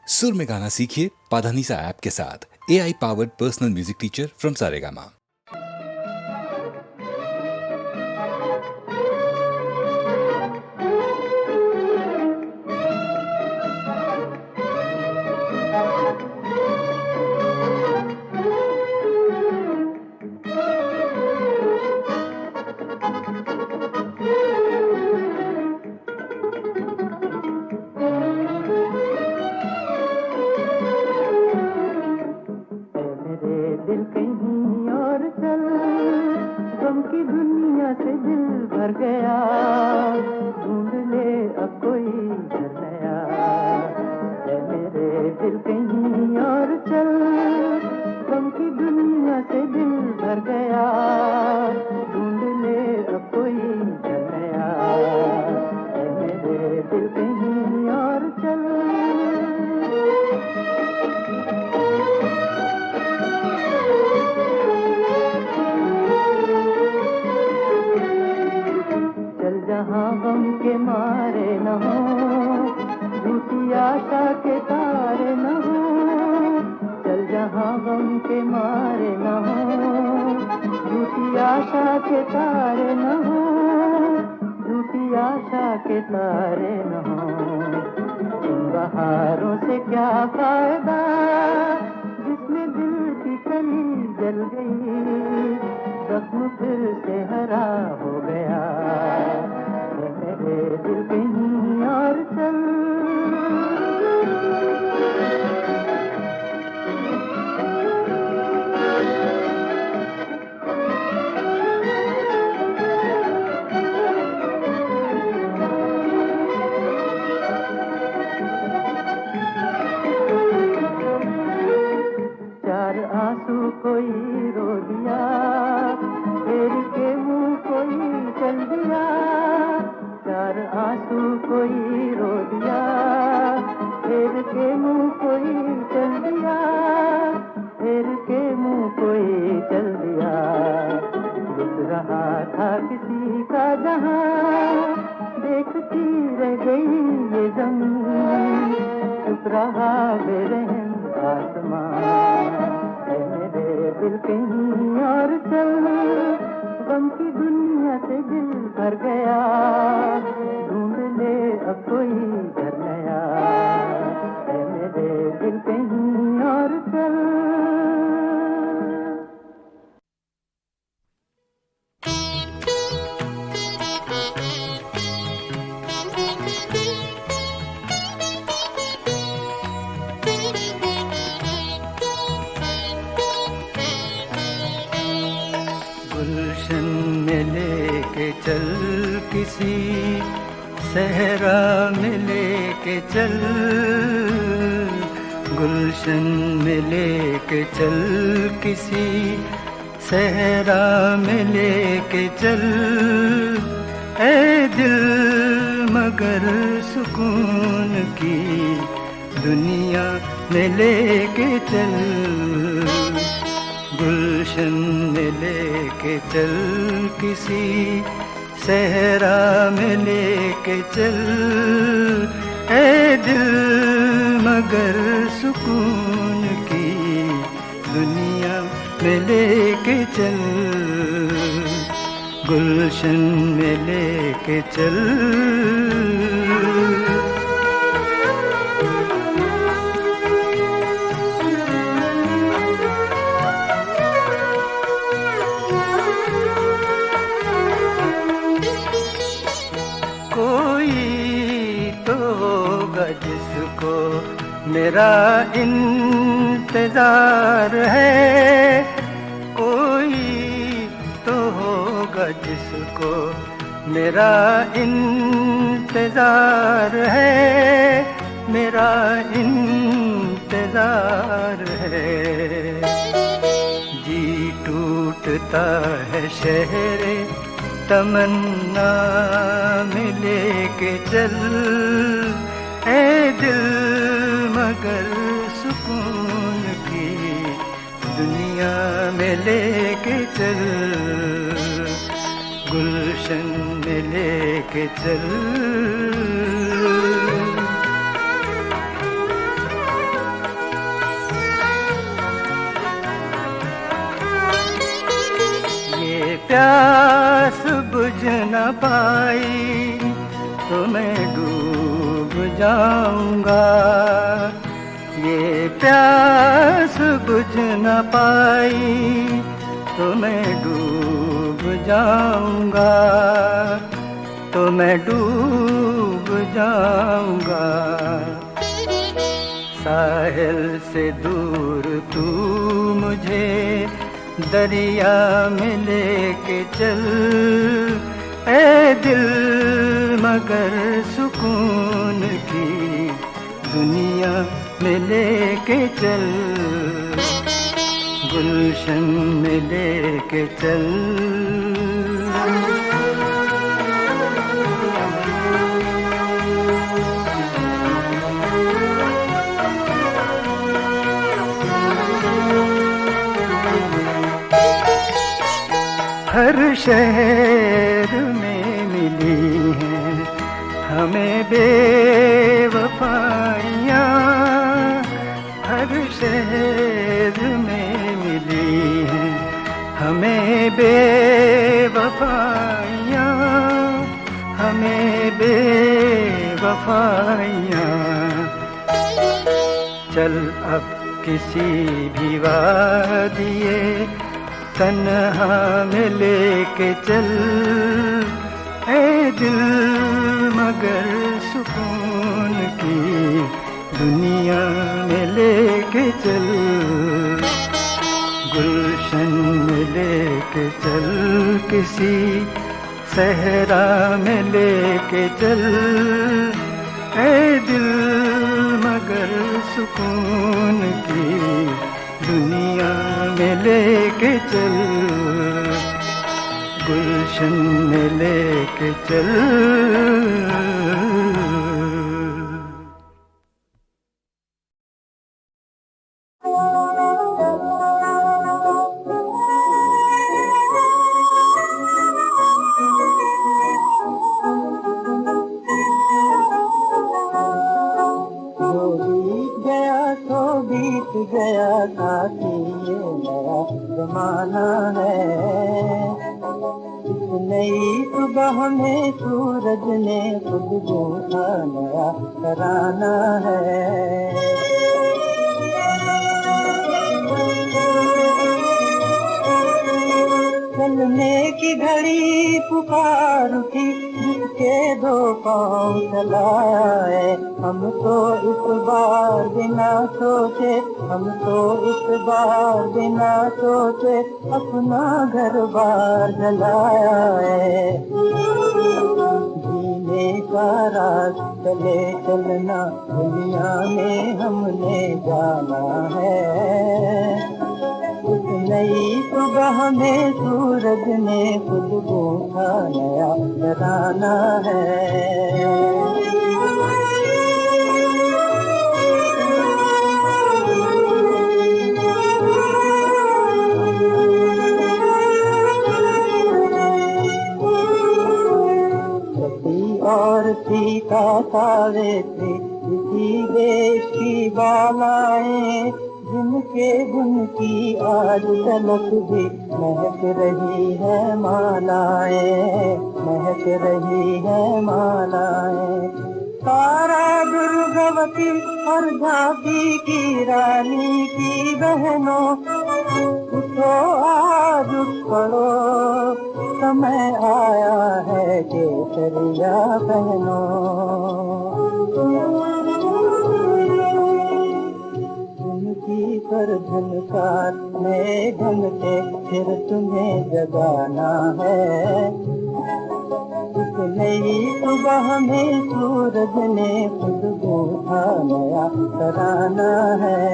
सुर में गाना सीखिए पाधानीसा ऐप के साथ। AI powered personal music teacher from Saregama. दिल कहीं और चल, गम की दुनिया से दिल भर गया, ढूंढ ले अब कोई घर नया। ऐ मेरे दिल कहीं और चल, गम की दुनिया से दिल भर गया, ढूंढ ले अब कोई घर नया। ऐ मेरे दिल कहीं और चल। जहाँ गम के मारे न हो, झूठी आशा के तारे न हो। चल जहाँ गम के मारे न हो, झूठी आशा के तारे न हो, झूठी आशा के तारे न हो। इन बहारों से क्या फायदा, जिसमें दिल की कली जल गई, जख्म फिर से हरा हो गया। मेरे दिल कहीं और चल। चार आंसू कोई रो दिया, फेर के मुंह कोई चल दिया। चार आंसू कोई रो दिया, फेर के मुंह कोई चल दिया, फेर के मुंह कोई चल दिया। लुट रहा था किसी का जहां, देखती रह गई ये ज़मीन, चुप रहा बेरहम आसमां। ऐ मेरे दिल कहीं और चल, गम की दुनिया से दिल भर गया, ढूंढ ले अब कोई घर नया। ऐ मेरे दिल कहीं और चल। गुलशन में लेके चल किसी सहरा में लेके चल, गुलशन में लेके चल किसी सहरा में लेके चल। ऐ दिल मगर सुकून की दुनिया में लेके चल, गुलशन में लेके चल किसी सहरा में लेके चल। ऐ दिल मगर सुकून की दुनिया में लेके चल, गुलशन में लेके चल। जिसको मेरा इंतजार है, कोई तो होगा जिसको मेरा इंतजार है, मेरा इंतजार है। जी टूटता है शहरे तमन्ना में लेके चल, ऐ दिल मगर सुकून की दुनिया में लेके चल, गुलशन में लेके चल। प्यास बुझ न पाई तो मैं डूब जाऊंगा, ये प्यास बुझ न पाई तो मैं डूब जाऊंगा, तो मैं डूब जाऊंगा। साहिल से दूर तू मुझे दरिया में लेके चल, ए दिल मगर सुकून की दुनिया में लेके चल, गुलशन में लेके चल। हर शहर में मिली हैं हमें बेवफाइयाँ, हर शहर में मिली हैं हमें बेवफाइयाँ, हमें बेवफाइयाँ। चल अब किसी भी वादिए तन्हा में लेके चल, ए दिल मगर सुकून की दुनिया में लेके चल, गुलशन में लेके चल, किसी सहरा में लेके चल, ए दिल मगर सुकून की दुनिया में लेके चल, गुलशन में लेके चल। बीत गया था कि ये नया जमाना है, इस नई सुबह में सूरज ने खुद गूंथा नया तराना है। चलने की घड़ी पुकार उठी जिसके दो पाँव चलाए, हम तो इस बार बिना सोचे, हम तो इस बार बिना सोचे अपना घर बार जलाया है। जीने का राज चले चलना दुनिया में हमने जाना है, उस नई सुबह में सूरज ने खुद गूंथा नया तराना है। और सीता सावित्री इसी देश की बालाएं, जिनके गुण की आज तलक भी महक रही है मालाएं, महक रही है मालाएं। तारा दुर्गवती और झांसी की रानी की बहनों, उठो आज पढ़ो, समय आया है केसरिया पहनो। जिनकी पर झनकार में ढंगते फिर तुम्हें जगाना है, इस नई सुबह में सूरज ने खुद गूंथा नया तराना है।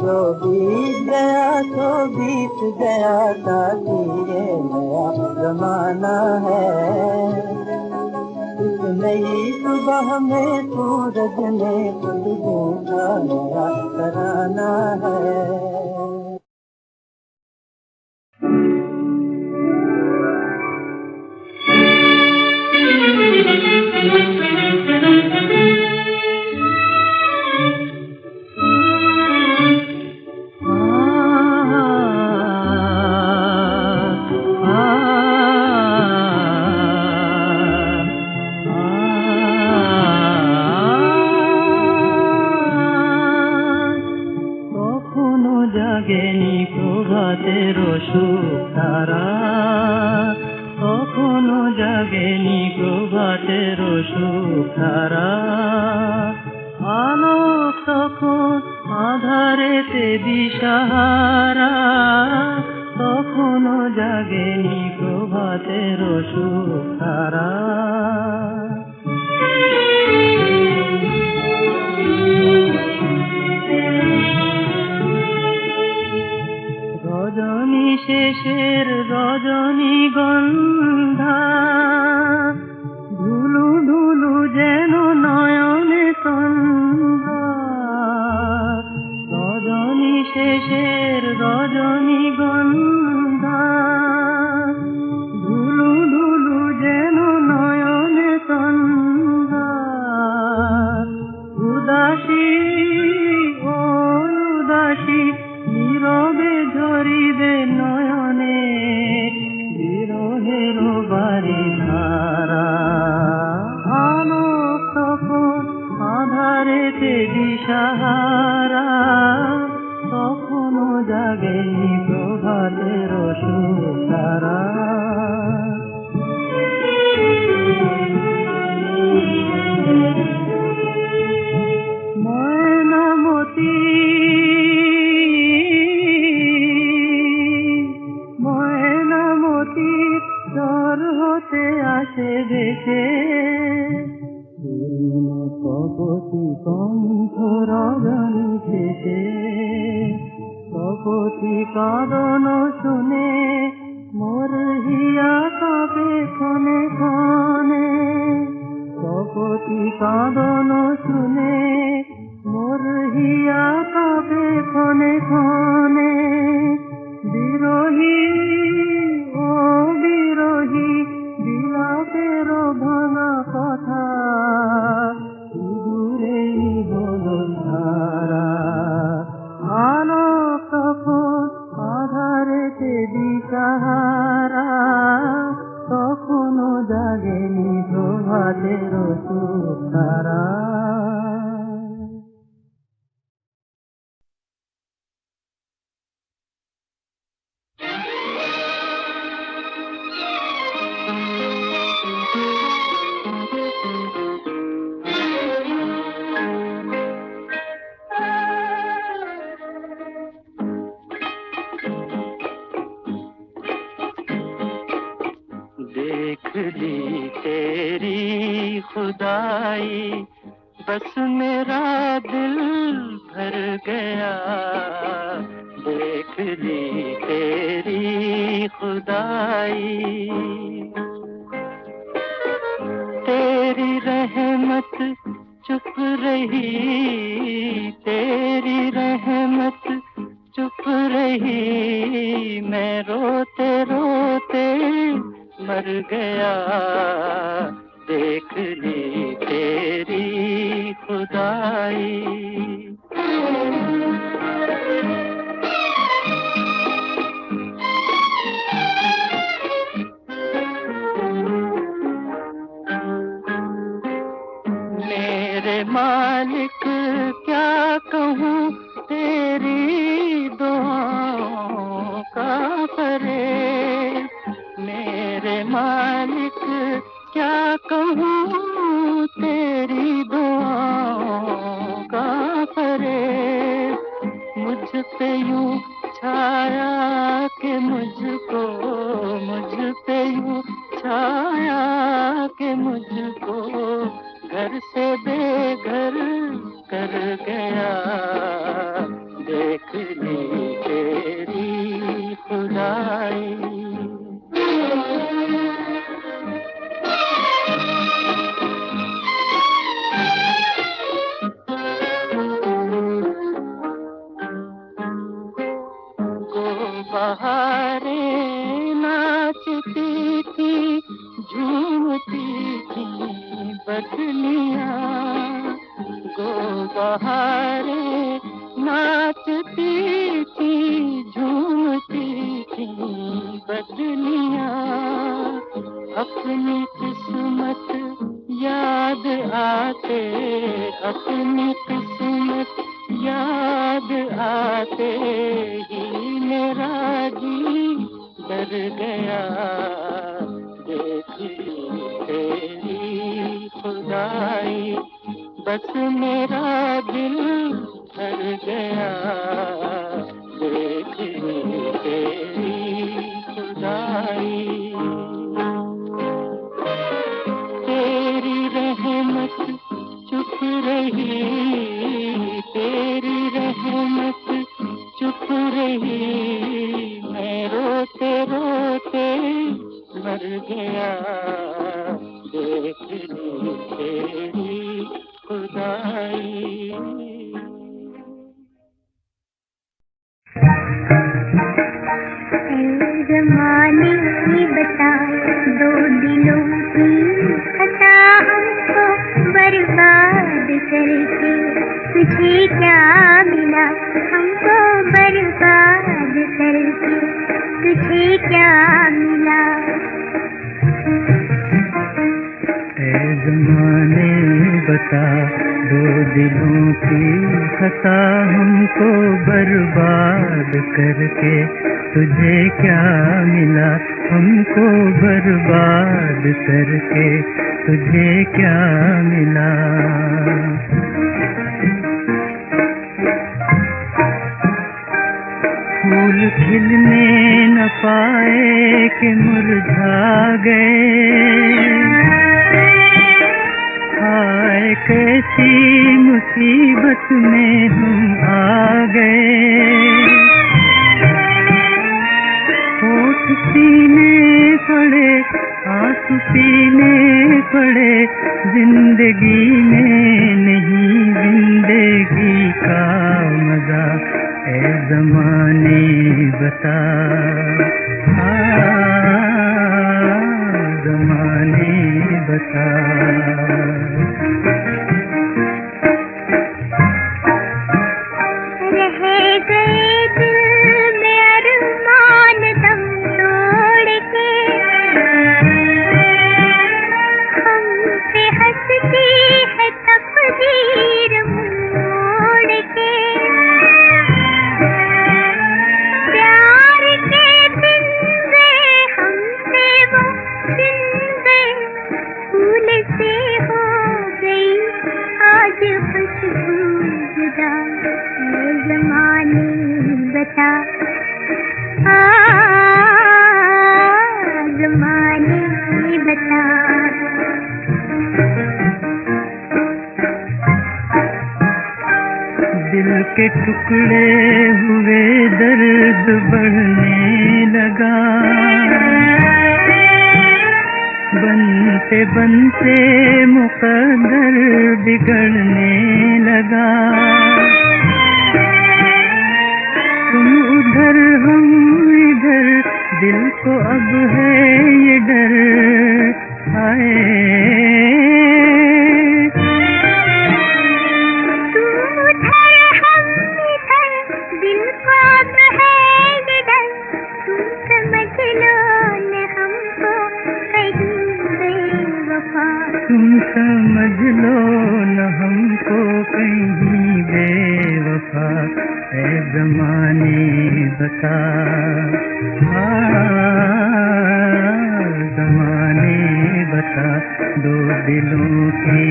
जो बीत गया तो बीत गया ताकि ये नया जमाना है, इस नई सुबह में सूरज ने खुद गूंथा नया तराना है। প্রভাতেরও সুখ তারা, কখনো জাগেনি প্রভাতেরও সুখ তারা। আলোক তখন আধারেতে দিশাহারা, কখনো জাগেনি প্রভাতেরও সুখ তারা। রজনী শেষের রজনীগন্ধা, ধুলু ধুলু যেন নয়নে সন্ধ্যা। রজনী শেষের রজনীগন্ধা, ধুলু ধুলু যেন নয়নে সন্ধ্যা। উদাসী ও উদাসী নীরবে ঝরিবে নয়নে, বিরহের বাড়ি ধারা। আলোক তখন আধারেতে দিশাহারা, তখনো জাগেনি প্রভাতের সুখ তারা। ময়নামতি ময়নামতির ঝড় হতে আসে ভেসে, কপতি কণ্ঠ রজনী শেষে। কপতি কাঁদন শুনে মোর হিয়া কাঁপে ক্ষণে ক্ষণে। কপতি কাঁদন শুনে মোর হিয়া কাঁপে ক্ষণে ক্ষণে। বিরহী ও বিরহী বিলাপের ভাঙা কথা, দূরেই হলো ধারা। আলোক তখন আধারেতে দিশাহারা, কখনো জাগেনি প্রভাতের সুখ তারা। देख ली तेरी खुदाई, बस मेरा दिल भर गया। देख ली तेरी खुदाई, तेरी रहमत चुप रही, तेरी रहमत चुप रही। मैं रोते रोते मर गया। देख ली तेरी खुदाई। मेरे मालिक क्या कहूँ तेरी दुआओं का फरेब। मेरे मालिक क्या कहूँ तेरी दुआओं का फरेब। मुझ पे यूं छाया कि मुझको, मुझ पे यूं छाया कि मुझको घर से बेघर कर गया। देख ली तेरी खुदाई। बहारें नाचती थी, झूमती थी बदलियाँ। गो बहारें नाचती थी, झूमती थी बदलियाँ। अपनी किस्मत याद आते, अपनी किस्मत याद आते ही मेरा जी डर गया देखी तेरी खुदाई, बस मेरा दिल डर गया देखी तेरी खुदाई। तेरी रहमत चुप रही, तेरी रहमत चुप रही, मैं रोते रोते मर गया देख ली तेरी खुदाई। ज़माने की बता दो दिलों की खता हमको बर्बाद करके तुझे क्या मिला, हमको बर्बाद करके तुझे क्या मिला। ऐ ज़माने बता दो दिलों की खता हमको बर्बाद करके तुझे क्या मिला, हमको बर्बाद करके तुझे क्या मिला। फूल खिलने न पाए कि मुरझा गए, हाय कैसी मुसीबत में हम आ गए। होठ पीने पड़े, आंसू पीने पड़े, जिंदगी में नहीं जिंदगी का मजा। ऐ ज़माने बता, ज़माने बता। रह गए दिल में अरमान दम तोड़ के, हम पे हंसती है तकदीर मोड़ के। प्यार के दिन गए हमसे वो दिन गए, फूल से हो गई आज खुशबू जुदा। ये ज़माने बता, ज़माने बता। दिल के टुकड़े हुए दर्द बढ़ने लगा, बनते बनते मुकद्दर बिगड़ने लगा। तुम उधर हम इधर, दिल को अब है ये डर, हाय। तुम समझ लो न हमको कहीं बेवफा। ऐ ज़माने बता, ज़माने बता दो दिलों की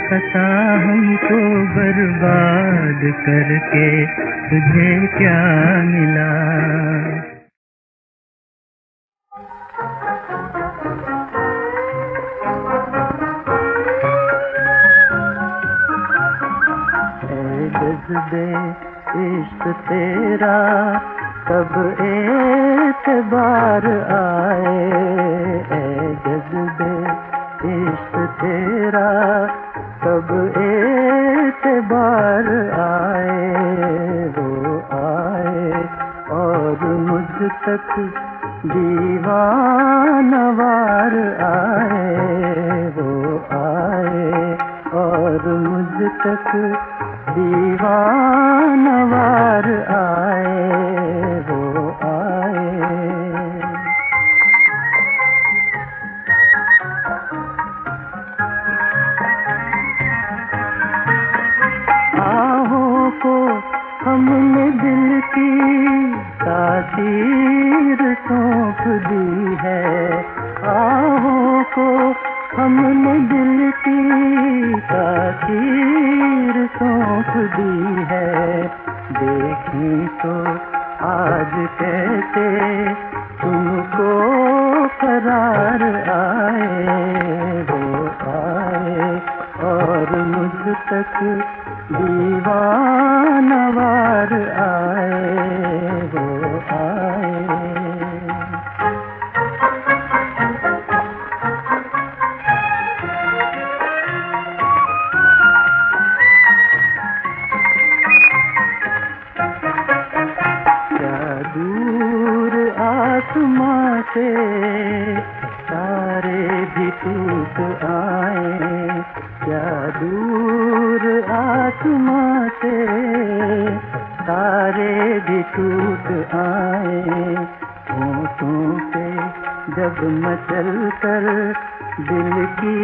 खता हमको बर्बाद करके तुझे क्या मिला। जज़्बे इश्क तेरा कब एतबार आए, ऐ जज़्बे इश्क तेरा कब एतबार आए। वो आए और मुझ तक दीवानवार आए। वो आए और मुझ तक दीवानवार आए। वो आए। आहों को हमने दिल की साथ रूठ दी है। देखें तो आज कैसे तुमको करार आए, वो आए और मुझ तक दीवानवार आए, वो आए। दूर आसमां से तारे भी टूट आए, क्या दूर आसमां से तारे भी टूट आए। होठों पे जब मचल कर दिल की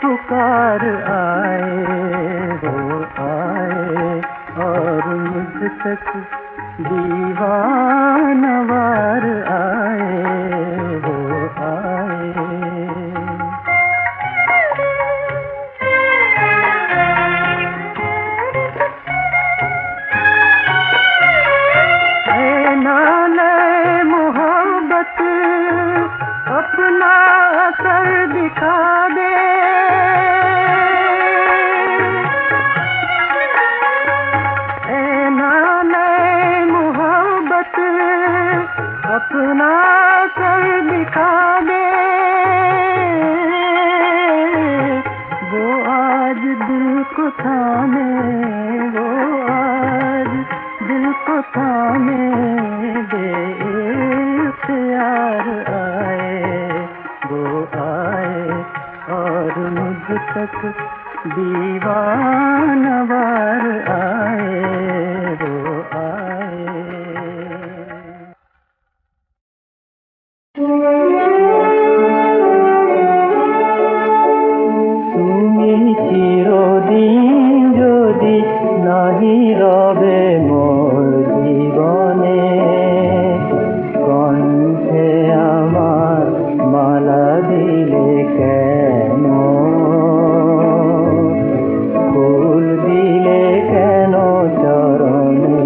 पुकार आए, वो आए और मुझ तक दीवानवार आए, वो आए। ऐ नाले मोहब्बत अपना असर दिखा दे, अपना कर दिखा दे। वो आज दिल को थामे, वो आज दिल को थामे दे, इख्तियार आए, वो आए और मुझ तक दीवानवार आए, वो आए। তুমি চিরদিন যদি নাহি রবে মোর জীবনে, কণ্ঠে আমার মালা দিলে কেন, ফুল দিলে কেন চরণে।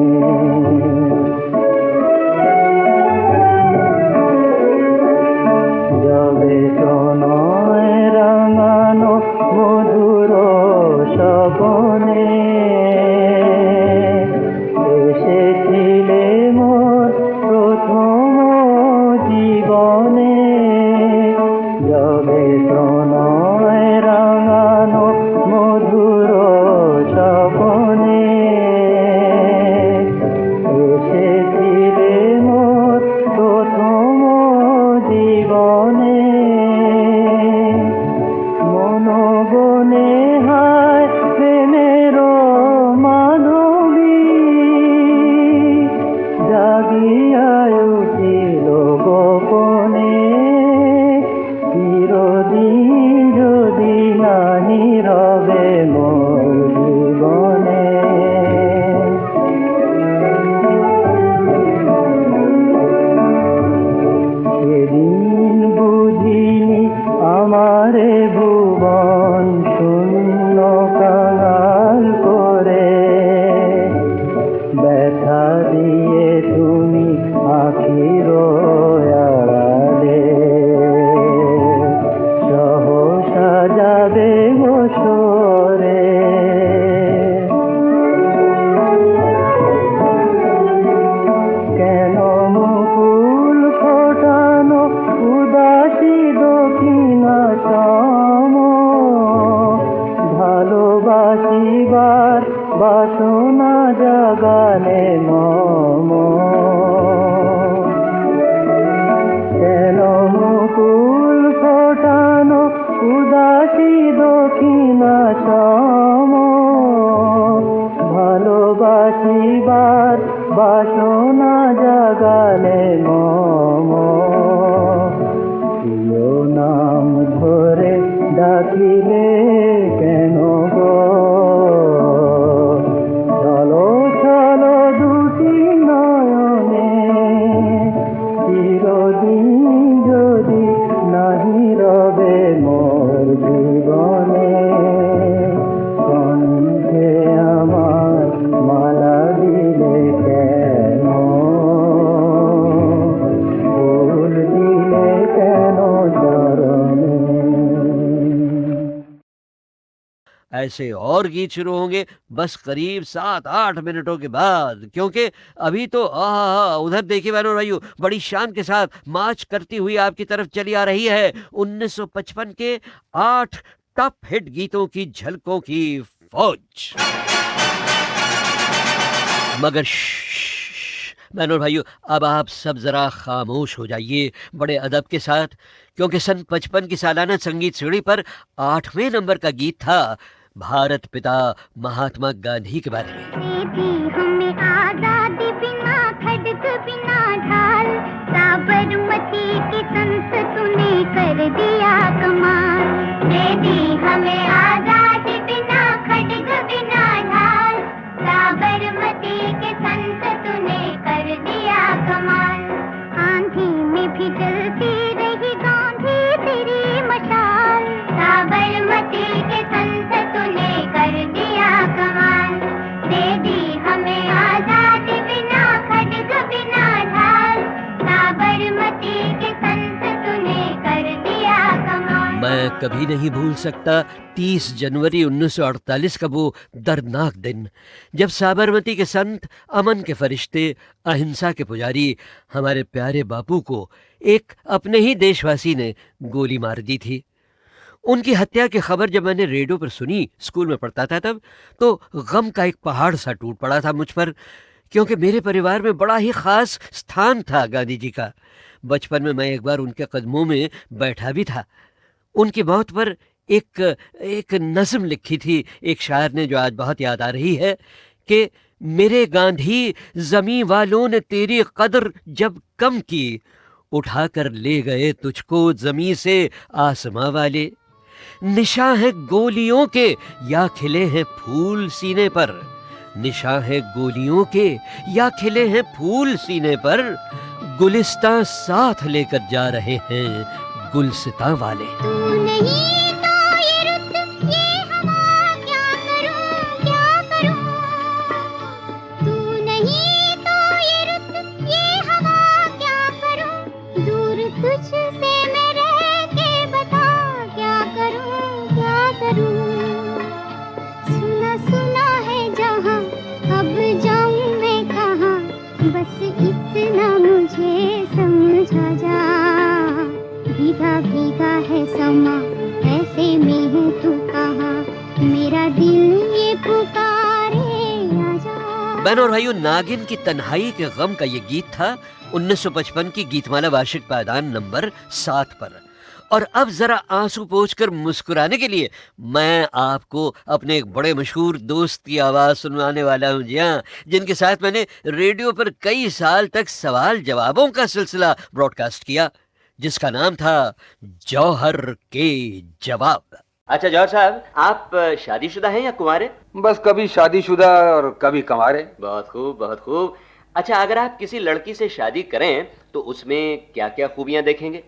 যাবে প্রণয় রাঙানো মধুর স্বপনে, এসেছিলে মোর প্রথম জীবনে। যাবে প্রণয় রাঙানো মধুর স্বপনে, এসেছিলে মোর প্রথম জীবনে। মনোবনে হায় প্রেমের মাধবী, জাগিয়া উঠিল গোপনে। চিরদিন যদি নাহি রবে মোর জীবনে, সেদিন বুঝিনি আমারে ভুবন শূন্য কাঙাল করে, ব্যথা দিয়ে তুমি আখির আড়ালে, সহসা যাবে গোসরে। কেন মুকুল ফোটানো উদাসী দক্ষিণা চম, ভালোবাসিবার বাসনা জাগালে মম। কেন মুকুল ফোটানো উদাসী দক্ষিণা চম, ভালোবাসিবার বাসনা জাগালে মম। প্রিয় নাম ধরে ডাকিলে কেন গো, চলো চলো দুটি নয়নে। চিরদিন যদি নাহি রবে মোর জীবনে, কণ্ঠে আমার ऐसे और गीत शुरू होंगे बस करीब 7-8 मिनटों के बाद, क्योंकि अभी तो उधर देखिए बहनों और भाइयों, बड़ी शान के साथ मार्च करती हुई आपकी तरफ चली आ रही है 1955 के 8 टॉप हिट गीतों की झलकों की फौज। मगर बहनों और भाइयों, अब आप सब जरा खामोश हो जाइए बड़े अदब के साथ, क्योंकि सन 55 की सालाना संगीत सीढ़ी पर 8वें नंबर का गीत था भारत पिता महात्मा गांधी के बारे में। दीदी हमें आजादी बिना खड्ग बिना ढाल, साबरमती की संत तूने कर दिया कमाल। दीदी हमें आजादी बिना खड्ग बिना ढाल, साबरमती के संत तूने कर दिया कमाल। आंधी में भी जलती रही गांधी तेरी मशाल, साबरमती के संत तूने कर दिया कमाल। दे दी हमें आजादी बिना खड्ग बिना ढाल, साबरमती के संत तूने कर दिया कमाल। मैं कभी नहीं भूल सकता 30 जनवरी 1948 का वो दर्दनाक दिन, जब साबरमती के संत, अमन के फरिश्ते, अहिंसा के पुजारी हमारे प्यारे बापू को एक अपने ही देशवासी ने गोली मार दी थी। उनकी हत्या की खबर जब मैंने रेडियो पर सुनी, स्कूल में पढ़ता था तब, तो गम का एक पहाड़ सा टूट पड़ा था मुझ पर, क्योंकि मेरे परिवार में बड़ा ही खास स्थान था गांधी जी का। बचपन में मैं एक बार उनके कदमों में बैठा भी था। उनकी मौत पर एक नज़्म लिखी थी एक शायर ने, जो आज बहुत याद आ रही है, कि मेरे गांधी ज़मीं वालों ने तेरी कदर जब कम की, उठाकर ले गए तुझको ज़मीं से आसमां वाले। निशान है गोलियों के या खिले हैं फूल सीने पर, निशान है गोलियों के या खिले हैं फूल सीने पर, गुलिस्तां साथ लेकर जा रहे हैं गुलसितां वाले। तू नहीं तो ये रुत ये हवा क्या करूं क्या करूं, तू नहीं तो ये रुत ये हवा क्या करूं, दूर तुझसे मैं रह के बता क्या करूं क्या करूं। सुना सुना है जहां अब जाऊं मैं कहां, बस इतना मुझे समझा जा। भीगा भीगा है समा ऐसे में हूँ तू कहाँ, मेरा दिल ये पुकारे आजा। बहनों और भाइयों, नागिन की तन्हाई के गम का ये गीत था 1955 की गीतमाला वार्षिक पायदान नंबर 7 पर। और अब जरा आंसू पोंछकर मुस्कुराने के लिए मैं आपको अपने एक बड़े मशहूर दोस्त की आवाज़ सुनवाने वाला हूँ। जी हाँ, जिनके साथ मैंने रेडियो पर कई साल तक सवाल जवाबों का सिलसिला ब्रॉडकास्ट किया, जिसका नाम था जौहर के जवाब। अच्छा जौहर साहब, आप शादीशुदा हैं या कुंवारे? बस कभी शादीशुदा और कभी कंवारे। बहुत खूब बहुत खूब। अच्छा, अगर आप किसी लड़की से शादी करें तो उसमें क्या क्या खूबियां देखेंगे?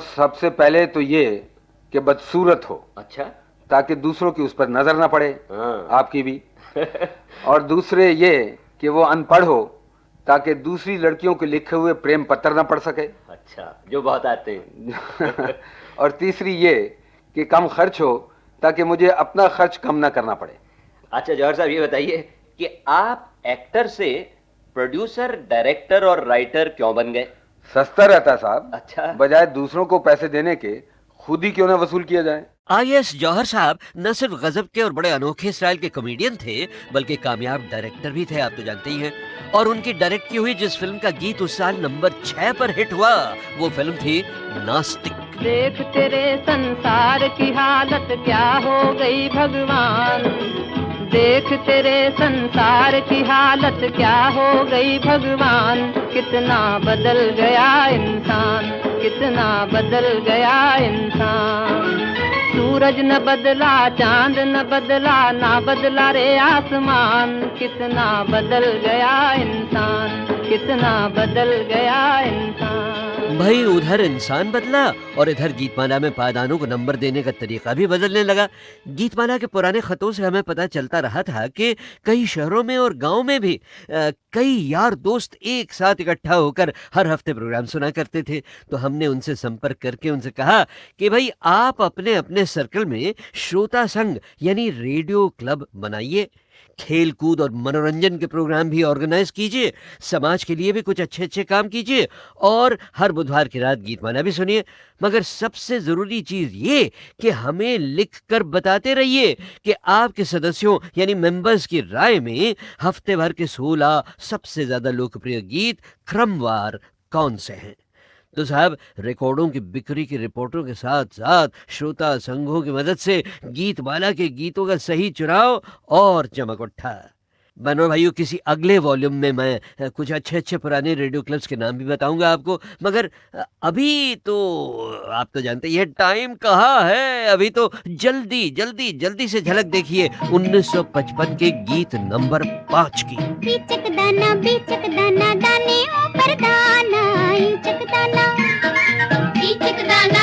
सबसे पहले तो ये कि बदसूरत हो। अच्छा, ताकि दूसरों की उस पर नजर ना पड़े, आपकी भी। और दूसरे ये कि वो अनपढ़ हो, ताकि दूसरी लड़कियों के लिखे हुए प्रेम पत्र ना पढ़ सके। अच्छा, जो बहुत आते हैं। और तीसरी ये कि कम खर्च हो, ताकि मुझे अपना खर्च कम ना करना पड़े। अच्छा जौहर साहब, ये बताइए कि आप एक्टर से प्रोड्यूसर, डायरेक्टर और राइटर क्यों बन गए? सस्ता रहता साहब। अच्छा, बजाय दूसरों को पैसे देने के खुद ही क्यों ना वसूल किया जाए। आईएएस जौहर साहब न सिर्फ गजब के और बड़े अनोखे स्टाइल के कॉमेडियन थे, बल्कि कामयाब डायरेक्टर भी थे, आप तो जानते ही हैं। और उनकी डायरेक्ट की हुई जिस फिल्म का गीत उस साल नंबर 6 पर हिट हुआ, वो फिल्म थी नास्तिक। देख तेरे संसार की हालत क्या हो गई भगवान, देख तेरे संसार की हालत क्या हो गई भगवान, कितना बदल गया इंसान, कितना बदल गया इंसान। सूरज न बदला, चांद न बदला, ना बदला रे आसमान, कितना बदल गया इंसान, कितना बदल गया इंसान। भाई उधर इंसान बदला और इधर गीतमाला में पायदानों को नंबर देने का तरीका भी बदलने लगा। गीतमाला के पुराने खतों से हमें पता चलता रहा था कि कई शहरों में और गांव में भी कई यार दोस्त एक साथ इकट्ठा होकर हर हफ्ते प्रोग्राम सुना करते थे। तो हमने उनसे संपर्क करके उनसे कहा कि भाई आप अपने अपने सर्कल में श्रोता संघ यानी रेडियो क्लब बनाइए, खेल कूद और मनोरंजन के प्रोग्राम भी ऑर्गेनाइज कीजिए, समाज के लिए भी कुछ अच्छे अच्छे काम कीजिए और हर बुधवार की रात गीतमाला भी सुनिए। मगर सबसे जरूरी चीज ये कि हमें लिख कर बताते रहिए कि आपके सदस्यों यानी मेंबर्स की राय में हफ्ते भर के 16 सबसे ज्यादा लोकप्रिय गीत क्रमवार कौन से हैं। तो साहब रिकॉर्डों की बिक्री की रिपोर्टों के साथ साथ श्रोता संघों की मदद से गीतमाला के गीतों का सही चुनाव और चमक उठा। बहनों भाइयों, किसी अगले वॉल्यूम में मैं कुछ अच्छे अच्छे पुराने रेडियो क्लब्स के नाम भी बताऊंगा आपको, मगर अभी तो आप तो जानते ही हैं टाइम कहाँ है। अभी तो जल्दी जल्दी जल्दी से झलक देखिए 1955 के गीत नंबर 5 की। बीचक दाना दाने ऊपर दाना इंचक दाना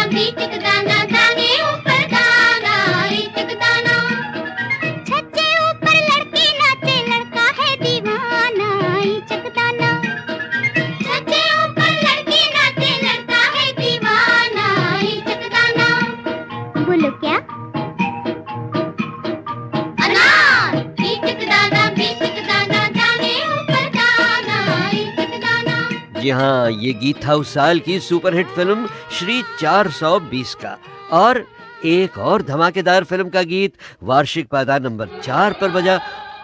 बीचक दाना दाने ऊपर दाना इंचक दाना छज्जे ऊपर लड़की नाचे लड़का है दीवाना इंचक दाना छज्जे ऊपर लड़की नाचे लड़का है दीवाना इंचक दाना। बोलो क्या? अनार बीचक दाना दाने ऊपर दाना इंचक दाना। जी हाँ, ये गीत था उस साल की सुपरहिट फिल्म श्री 420 का। और एक और धमाकेदार फिल्म का गीत वार्षिक पायदान नंबर 4 पर बजा।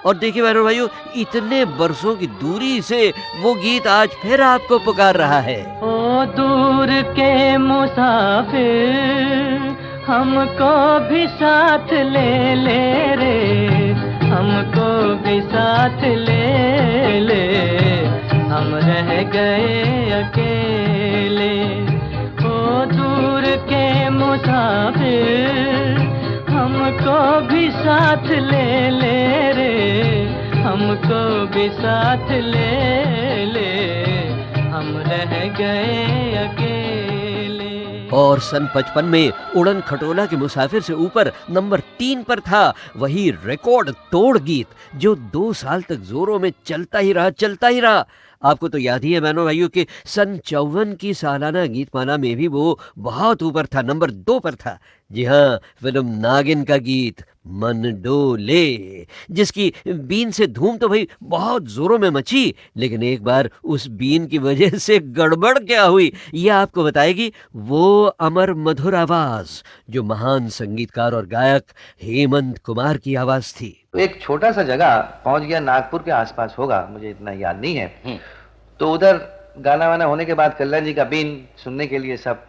और देखिए बहनों भाइयों, इतने बरसों की दूरी से वो गीत आज फिर आपको पुकार रहा है। ओ दूर के मुसाफिर हमको भी साथ ले ले रे, हमको भी साथ ले ले, हम रह गए अकेले। ओ दूर के मुसाफिर हमको भी साथ ले ले रे, हमको भी साथ ले ले, हम रह गए अकेले। और सन 55 में उड़न खटोला के मुसाफिर से ऊपर नंबर 3 पर था वही रिकॉर्ड तोड़ गीत जो 2 साल तक जोरों में चलता ही रहा। आपको तो याद ही है बहनों भाइयों कि सन 54 की सालाना गीतमाला में भी वो बहुत ऊपर था, नंबर 2 पर था। जी हाँ, फिल्म नागिन का गीत मन डोले, जिसकी बीन से धूम तो भाई बहुत जोरों में मची, लेकिन एक बार उस बीन की वजह से गड़बड़ क्या हुई ये आपको बताएगी वो अमर मधुर आवाज जो महान संगीतकार और गायक हेमंत कुमार की आवाज थी। तो एक छोटा सा जगह पहुंच गया, नागपुर के आसपास होगा, मुझे इतना याद नहीं है। तो उधर गाना वाना होने के बाद कल्याण जी का बीन सुनने के लिए सब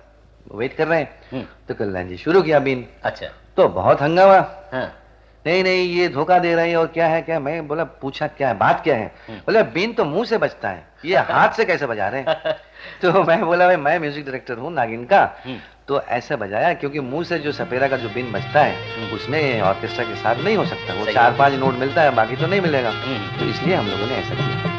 वेट कर रहे हैं। तो कल्याण जी शुरू किया बीन। अच्छा। तो बहुत हंगामा। हाँ। नहीं ये धोखा दे रहे हैं और क्या है क्या। मैं बोला पूछा क्या है, बात क्या है। बोला बीन तो मुंह से बजता है, ये हाथ से कैसे बजा रहे हैं। तो मैं बोला भाई मैं म्यूजिक डायरेक्टर हूँ नागिन का, तो ऐसा बजाया क्योंकि मुंह से जो सपेरा का जो बीन बजता है उसमें ऑर्केस्ट्रा के साथ नहीं हो सकता, वो 4-5 नोट मिलता है, बाकी तो नहीं मिलेगा। तो इसलिए हम लोगों ने ऐसा किया।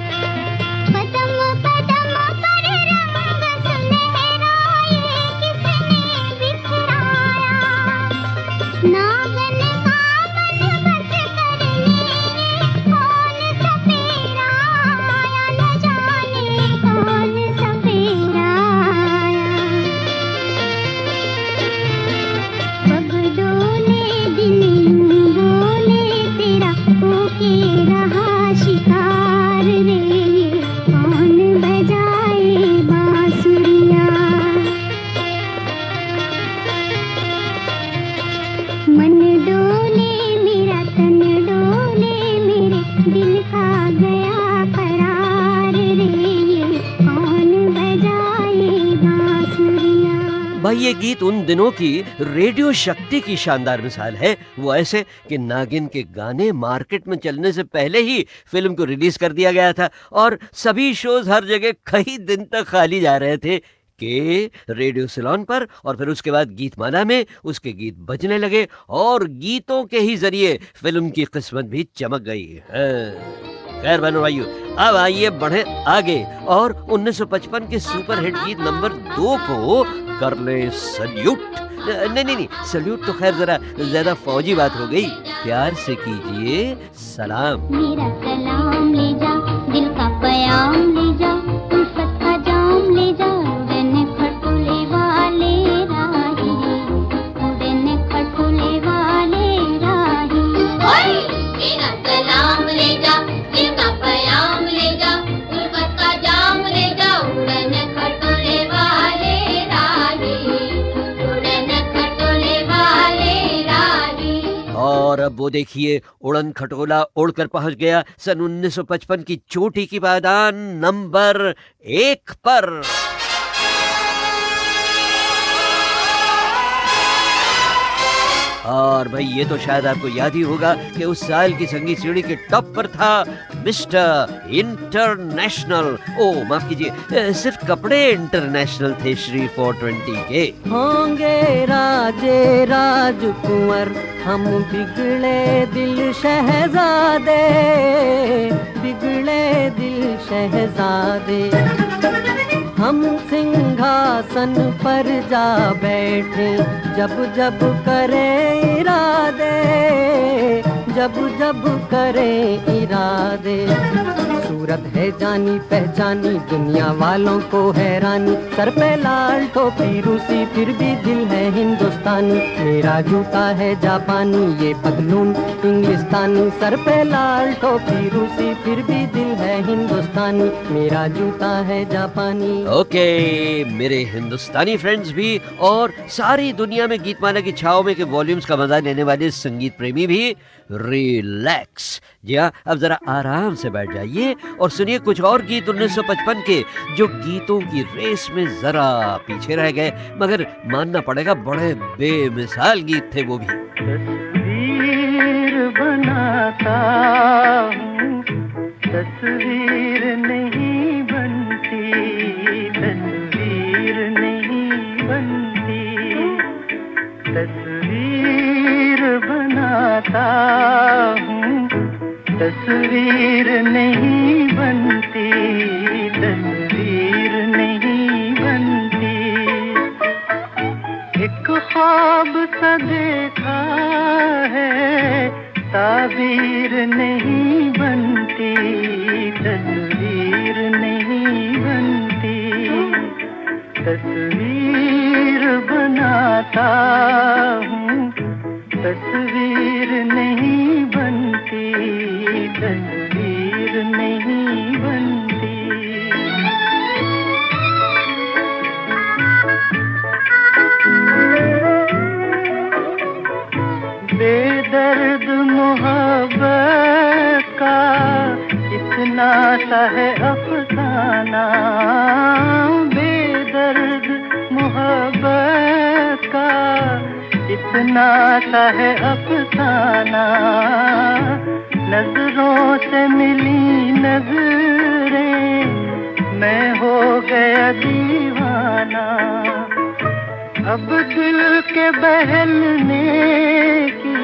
भाई ये गीत उन दिनों की रेडियो शक्ति की शानदार मिसाल है। वो ऐसे कि नागिन के गाने मार्केट में चलने से पहले ही फिल्म को रिलीज कर दिया गया था और सभी शोज हर जगह कई दिन तक खाली जा रहे थे कि रेडियो सिलोन पर और फिर उसके बाद गीतमाला में उसके गीत बजने लगे और गीतों के ही जरिए फिल्म की किस्मत भी चमक गई है। खैर बहनों भाइयों, अब आइए बढ़े आगे और 1955 के सुपरहिट गीत नंबर 2 को कर ले सल्यूट। नहीं, सल्यूट तो खैर जरा ज्यादा फौजी बात हो गई। प्यार से कीजिए सलाम। मेरा सलाम ले जा, दिल का प्याम ले जा, उल्फत का जाम ले जा, उड़ने खटोले वाले राही, उड़ने खटोले वाले राही। ओए मेरा सलाम ले जा, दिल का प्याम ले जा, उल्फत का जाम ले जा, उड़ने खटोले वाले राही, उड़ने खटोले वाले राही। और अब वो देखिए उड़न खटोला उड़कर पहुंच गया सन 1955 की चोटी की पायदान नंबर 1 पर। और भाई ये तो शायद आपको याद ही होगा कि उस साल की संगीत सीढ़ी के टॉप पर था मिस्टर इंटरनेशनल। ओ माफ कीजिए, सिर्फ कपड़े इंटरनेशनल थे श्री 420 के। होंगे राजे राजकुंवर हम बिगड़े दिल शहजादे, बिगड़े दिल शहजादे। हम सिंहासन पर जा बैठे जब जब करे इरादे, जब जब करे इरादे। सूरत है जानी पहचानी, दुनिया वालों को हैरानी। सर पे लाल टोपी रूसी, फिर भी दिल है हिंदुस्तानी। मेरा जूता है जापानी, ये पगलून इंग्लिस्तानी। सर पे लाल टोपी रूसी, फिर भी दिल है हिंदुस्तानी। मेरा जूता है जापानी। ओके मेरे हिंदुस्तानी फ्रेंड्स भी और सारी दुनिया में गीतमाला की छाव में के वॉल्यूम्स का मजा लेने वाले संगीत प्रेमी भी रिलैक्स। जी हाँ, अब जरा आराम से बैठ जाइए और सुनिए कुछ और गीत 1955 के जो गीतों की रेस में जरा पीछे रह गए, मगर मानना पड़ेगा बड़े बेमिसाल गीत थे वो भी। तस्वीर बनाता हूँ, तस्वीर नहीं बनती, तस्वीर नहीं बनती। तस्वीर बनाता हूँ, तस्वीर नहीं बनती, तस्वीर नहीं बनती। एक ख्वाब सा देखा है, ताबीर नहीं बनती, तस्वीर नहीं बनती। तस्वीर बनाता हूँ, तस्वीर नहीं बनती, तस्वीर नहीं बनती। बेदर्द मोहब्बत का इतना सा है अफसाना, बेदर्द मोहब्बत का इतना सा है अफसाना। नजरों से मिली नजरें, मैं हो गया दीवाना। अब दिल के बहलने की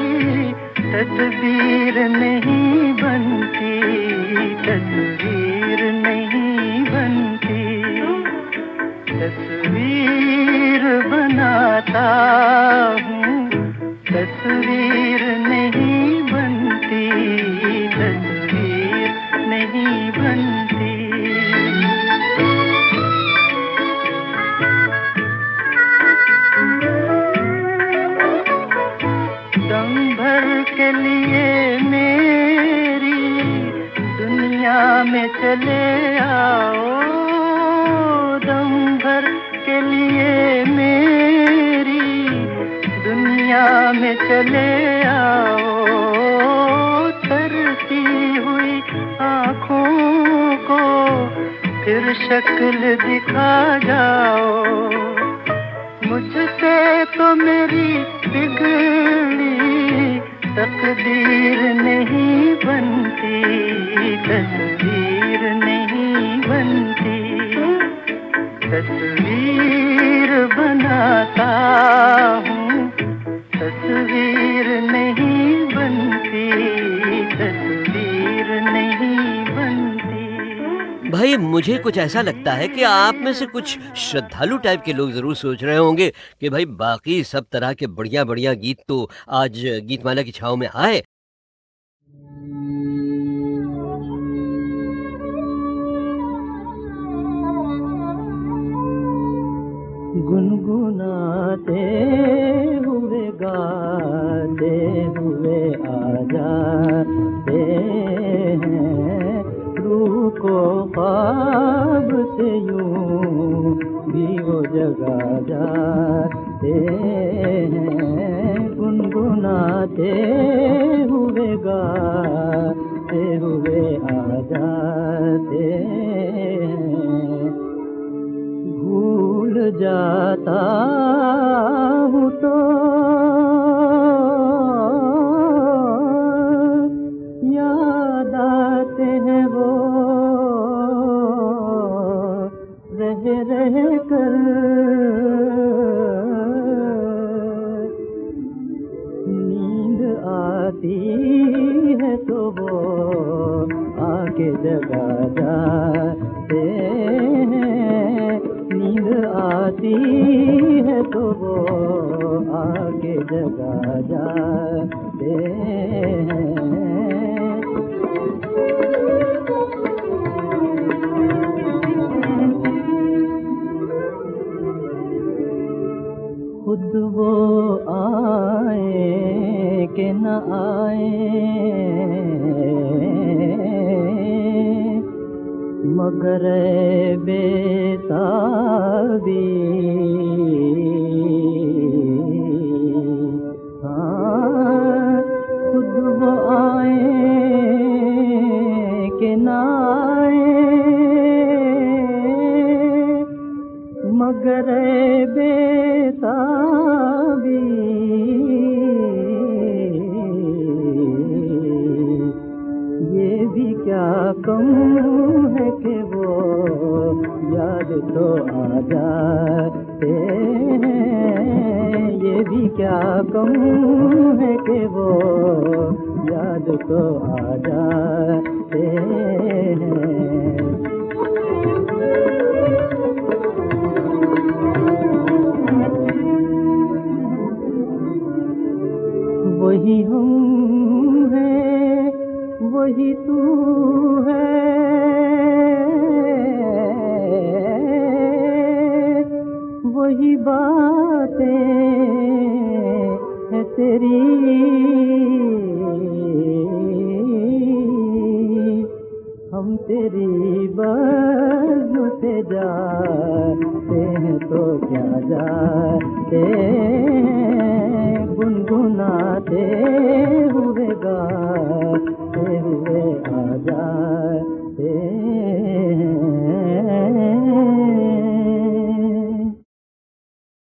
तदबीर नहीं बनती, तस्वीर नहीं बनती। तस्वीर बनाता हूँ, तस्वीर नहीं बनती, तस्वीर नहीं बनती। दम भर के लिए मेरी दुनिया में चले आओ, दम भर के लिए मेरी दुनिया में चले आओ। तरसी हुई आँखों को फिर शक्ल दिखा जाओ। मुझसे तो मेरी बिगड़ी तकदीर नहीं बनती, तस्वीर नहीं बनती। तस्वीर बनाता हूँ, तस्वीर नहीं बनती, तस्वीर नहीं भाई मुझे कुछ ऐसा लगता है कि आप में से कुछ श्रद्धालु टाइप के लोग जरूर सोच रहे होंगे कि भाई बाकी सब तरह के बढ़िया बढ़िया गीत तो आज गीतमाला की छाव में आए। गुनगुनाते हुए गाते हुए आ जाते हैं, रूह को ख्वाब से यूं भी वो जगा जाते हैं। गुनगुनाते हुए गाते हुए आ जाते हैं, भूल जाता हूँ तो याद आते हैं वो रह रह कर, नींद आती है तो वो आके जगा जाते हैं, नींद आती है तो वो आके जगा जाते हैं। खुद वो आए कि न आए, मगर बेताबी हाँ, खुद वो आए कि न आए, मगर बेताबी ये भी क्या कम है कि वो याद तो आ जाते हैं, ये भी क्या कम है कि वो याद तो आ जाते हैं। वही हम हैं, वही तू है, वही बातें है तेरी, हम तेरी बज़्म से जाते हैं तो क्या जाते हैं, गुनगुनाते हुए गा